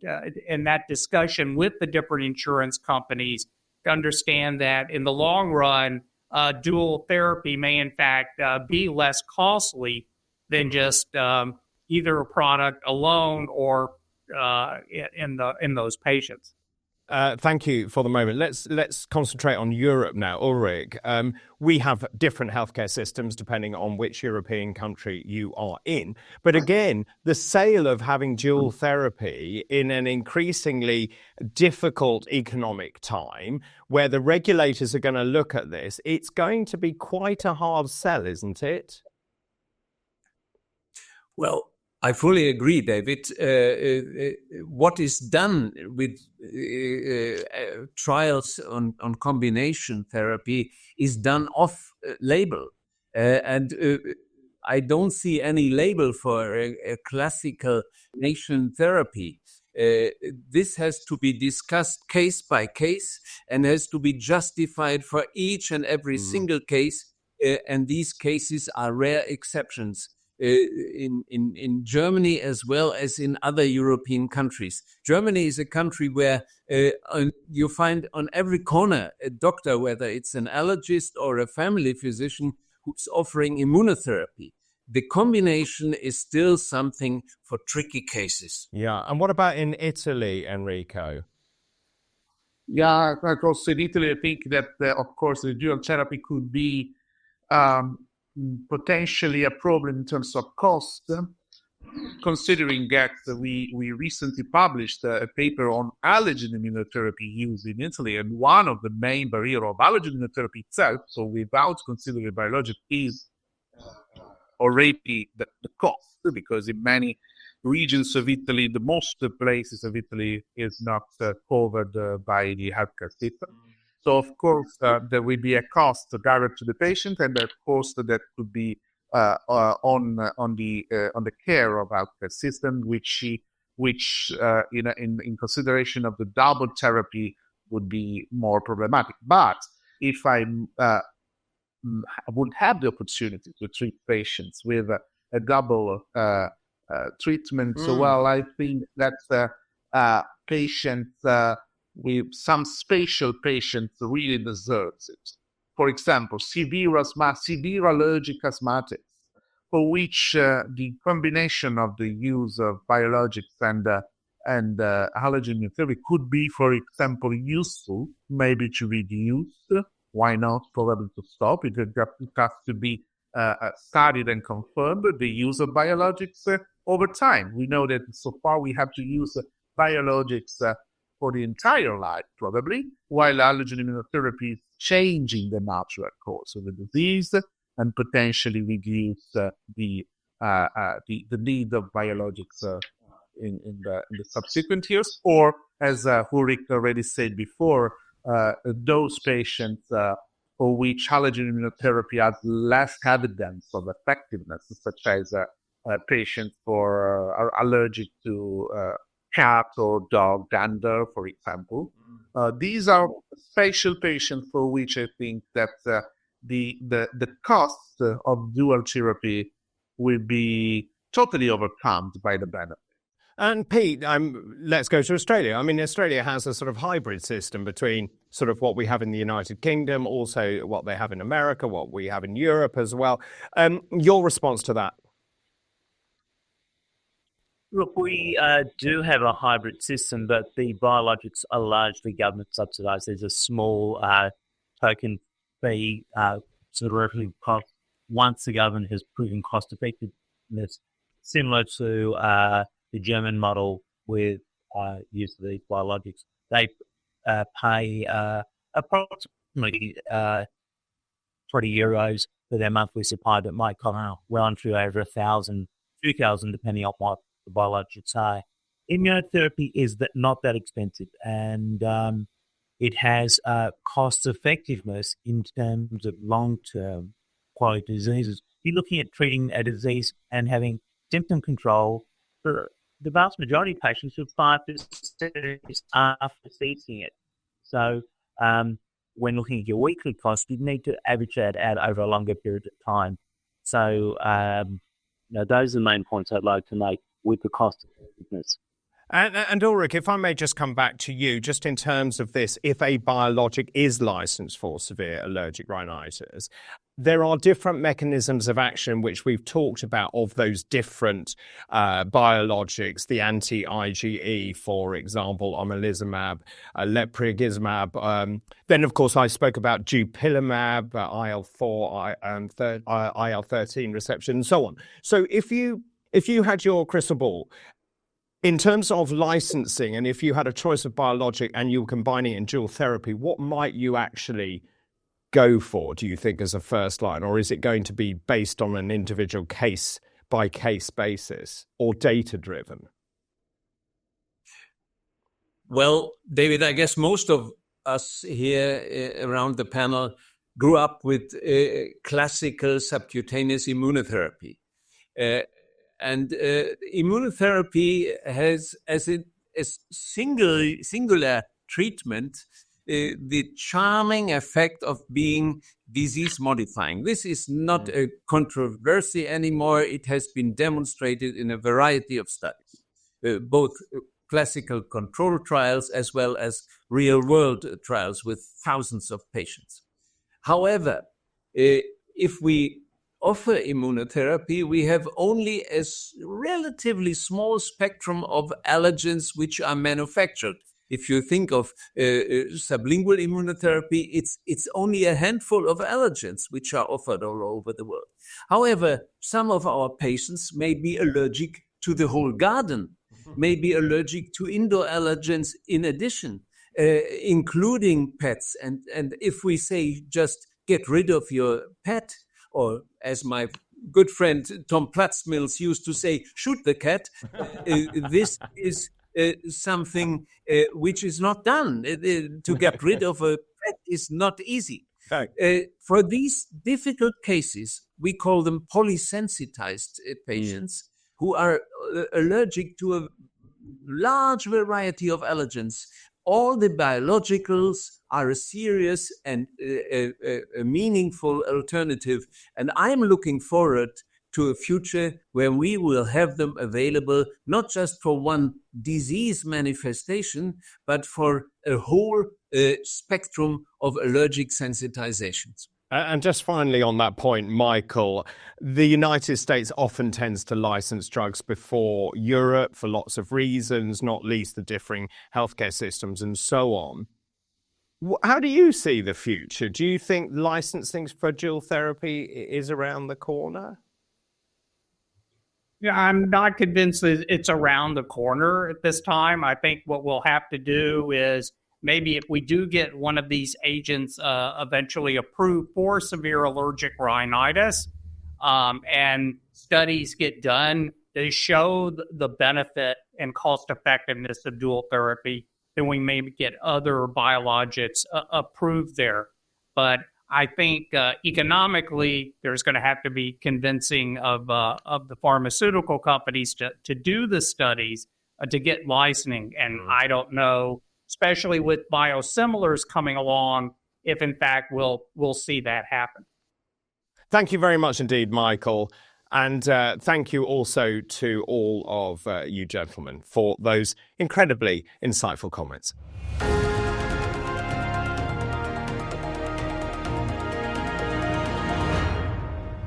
Speaker 2: in that discussion with the different insurance companies, to understand that in the long run, dual therapy may in fact be less costly than just either a product alone or in those patients.
Speaker 1: Thank you for the moment. Let's concentrate on Europe now. Ulrich, we have different healthcare systems depending on which European country you are in. But again, the sale of having dual therapy in an increasingly difficult economic time where the regulators are going to look at this, it's going to be quite a hard sell, isn't it?
Speaker 5: Well, I fully agree, David. What is done with trials on combination therapy is done off-label. And I don't see any label for a classical combination therapy. This has to be discussed case by case and has to be justified for each and every single case. And these cases are rare exceptions. In Germany as well as in other European countries. Germany is a country where you find on every corner a doctor, whether it's an allergist or a family physician, who's offering immunotherapy. The combination is still something for tricky cases.
Speaker 1: Yeah. And what about in Italy, Enrico?
Speaker 4: Yeah, of course, in Italy, I think that, of course, the dual therapy could be potentially a problem in terms of cost, considering that we recently published a paper on allergen immunotherapy used in Italy, and one of the main barriers of allergen immunotherapy itself, so without considering biologic, is already the cost, because in many regions of Italy, the most places of Italy is not covered by the healthcare system. So, of course, there will be a cost direct to the patient, and of course that could be on the care of healthcare system, which in consideration of the double therapy would be more problematic. But if I would have the opportunity to treat patients with a double treatment, so well, I think that patients with some special patients really deserves it. For example, severe allergic asthmatics, for which the combination of the use of biologics and allergen immunotherapy could be, for example, useful, maybe to reduce. Why not? Probably to stop. It has to be studied and confirmed, the use of biologics over time. We know that so far we have to use biologics for the entire life, probably, while allergen immunotherapy is changing the natural course of the disease and potentially reduce the need of biologics in the subsequent years. Or, as Ulrich already said before, those patients for which allergen immunotherapy has less evidence of effectiveness, such as patients are allergic to cat or dog dander, for example. These are special patients for which I think that the cost of dual therapy will be totally overcome by the benefit.
Speaker 1: And Pete, let's go to Australia. I mean, Australia has a sort of hybrid system between sort of what we have in the United Kingdom, also what they have in America, what we have in Europe as well. Your response to that?
Speaker 3: Look, we do have a hybrid system, but the biologics are largely government subsidised. There's a small token fee sort of revenue cost once the government has proven cost effectiveness, similar to the German model with use of these biologics. They pay approximately €20 for their monthly supply that might come out well on through over 1,000, 2,000, depending on what the biologics are. Immunotherapy is not that expensive, and it has cost effectiveness in terms of long-term quality diseases. You're looking at treating a disease and having symptom control for the vast majority of patients who 5 to 7 days after ceasing it. So when looking at your weekly cost, you need to average that out over a longer period of time. So those are the main points I'd like to make with the cost effectiveness.
Speaker 1: And Ulrich, if I may just come back to you, just in terms of this, if a biologic is licensed for severe allergic rhinitis, there are different mechanisms of action which we've talked about of those different biologics, the anti-IgE, for example, omalizumab, lebrikizumab. Then, of course, I spoke about dupilumab, IL-4, IL-13 reception, and so on. So if you had your crystal ball, in terms of licensing, and if you had a choice of biologic and you were combining it in dual therapy, what might you actually go for, do you think, as a first line? Or is it going to be based on an individual case-by-case basis or data-driven?
Speaker 5: Well, David, I guess most of us here around the panel grew up with classical subcutaneous immunotherapy. And immunotherapy has, as a singular treatment, the charming effect of being disease modifying. This is not a controversy anymore. It has been demonstrated in a variety of studies, both classical control trials as well as real world trials with thousands of patients. However, if we offer immunotherapy, we have only a relatively small spectrum of allergens which are manufactured. If you think of sublingual immunotherapy, it's only a handful of allergens which are offered all over the world. However, some of our patients may be allergic to the whole garden, may be allergic to indoor allergens in addition, including pets. And if we say just get rid of your pet, or as my good friend Tom Platzmills used to say, shoot the cat, this is something which is not done. To get rid of a that is not easy.
Speaker 1: Okay.
Speaker 5: For these difficult cases, we call them polysensitized patients who are allergic to a large variety of allergens. All the biologicals are a serious and a meaningful alternative. And I'm looking forward to a future where we will have them available, not just for one disease manifestation, but for a whole spectrum of allergic sensitizations.
Speaker 1: And just finally on that point, Michael, the United States often tends to license drugs before Europe for lots of reasons, not least the differing healthcare systems and so on. How do you see the future? Do you think licensing for dual therapy is around the corner?
Speaker 2: Yeah, I'm not convinced that it's around the corner at this time. I think what we'll have to do is maybe if we do get one of these agents eventually approved for severe allergic rhinitis, and studies get done, they show the benefit and cost effectiveness of dual therapy, then we maybe get other biologics approved there. But I think economically, there's going to have to be convincing of the pharmaceutical companies to do the studies to get licensing. And I don't know, especially with biosimilars coming along, if in fact we'll see that happen.
Speaker 1: Thank you very much indeed, Michael. And thank you also to all of you gentlemen for those incredibly insightful comments.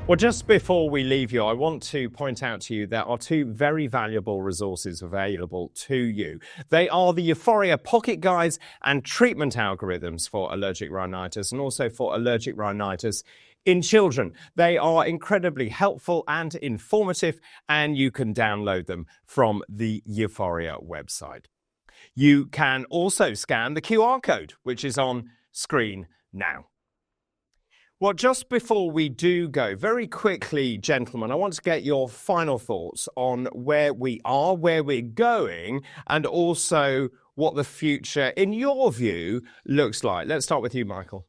Speaker 1: Well, just before we leave you, I want to point out to you there are two very valuable resources available to you. They are the EUFOREA Pocket Guides and Treatment Algorithms for Allergic Rhinitis and also for Allergic Rhinitis in children. They are incredibly helpful and informative, and you can download them from the EUFOREA website. You can also scan the QR code, which is on screen now. Well, just before we do go, very quickly, gentlemen, I want to get your final thoughts on where we are, where we're going, and also what the future, in your view, looks like. Let's start with you, Michael.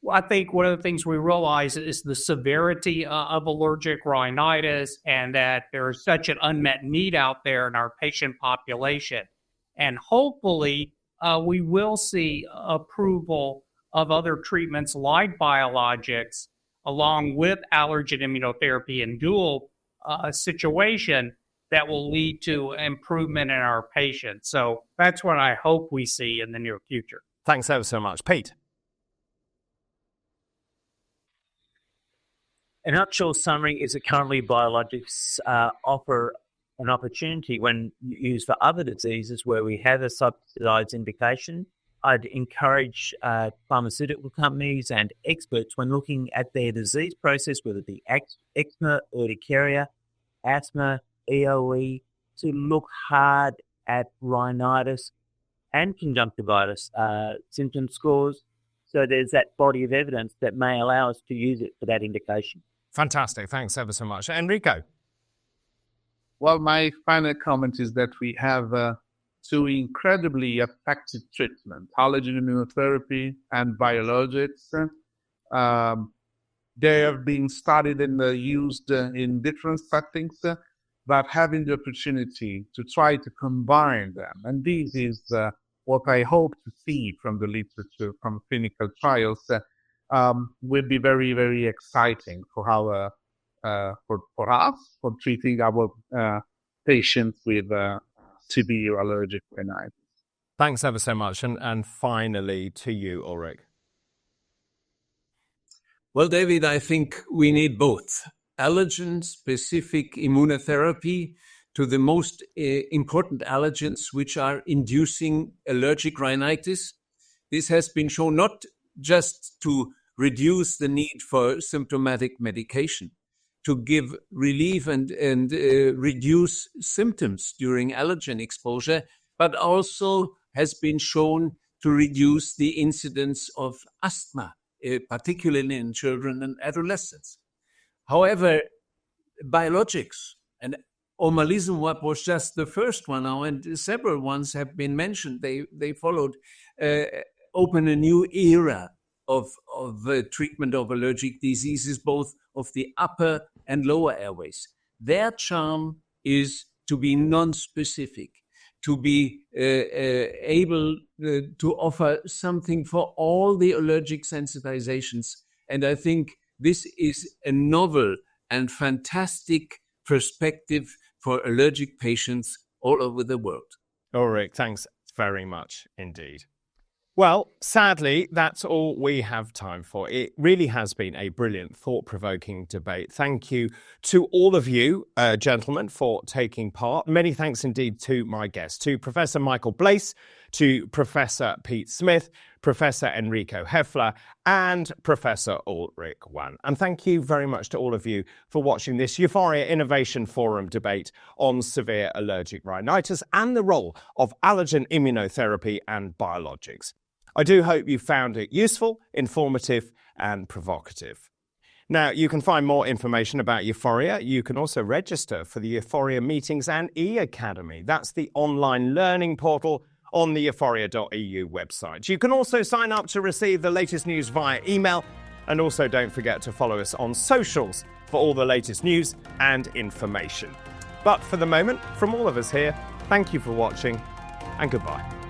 Speaker 2: Well, I think one of the things we realize is the severity of allergic rhinitis and that there is such an unmet need out there in our patient population. And hopefully, we will see approval of other treatments like biologics, along with allergen immunotherapy and dual situation that will lead to improvement in our patients. So that's what I hope we see in the near future.
Speaker 1: Thanks ever so much. Pete.
Speaker 3: A nutshell summary is that currently biologics offer an opportunity when used for other diseases where we have a subsidized indication. I'd encourage pharmaceutical companies and experts when looking at their disease process, whether it be eczema, urticaria, asthma, EOE, to look hard at rhinitis and conjunctivitis symptom scores. So there's that body of evidence that may allow us to use it for that indication.
Speaker 1: Fantastic. Thanks ever so much. Enrico.
Speaker 4: Well, my final comment is that we have two incredibly effective treatments, allergen immunotherapy and biologics. They have been studied and used in different settings, but having the opportunity to try to combine them. And this is what I hope to see from the literature, from clinical trials, will be very, very exciting for our for us, for treating our patients with severe allergic rhinitis.
Speaker 1: Thanks ever so much. And finally, to you, Ulrich.
Speaker 5: Well, David, I think we need both. Allergen specific immunotherapy to the most important allergens which are inducing allergic rhinitis. This has been shown not just to reduce the need for symptomatic medication, to give relief and reduce symptoms during allergen exposure, but also has been shown to reduce the incidence of asthma, particularly in children and adolescents. However, biologics, and omalizumab was just the first one now, and several ones have been mentioned. They followed, open a new era of treatment of allergic diseases, both of the upper and lower airways. Their charm is to be non-specific, to be able to offer something for all the allergic sensitizations. And I think this is a novel and fantastic perspective for allergic patients all over the world.
Speaker 1: Ulrich, thanks very much indeed. Well, sadly, that's all we have time for. It really has been a brilliant, thought-provoking debate. Thank you to all of you, gentlemen, for taking part. Many thanks indeed to my guests, to Professor Michael Blaise, to Professor Pete Smith, Professor Enrico Heffler, and Professor Ulrich Wan. And thank you very much to all of you for watching this EUFOREA Innovation Forum debate on severe allergic rhinitis and the role of allergen immunotherapy and biologics. I do hope you found it useful, informative, and provocative. Now, you can find more information about EUFOREA. You can also register for the EUFOREA meetings and e-Academy. That's the online learning portal on the euphorea.eu website. You can also sign up to receive the latest news via email. And also don't forget to follow us on socials for all the latest news and information. But for the moment, from all of us here, thank you for watching and goodbye.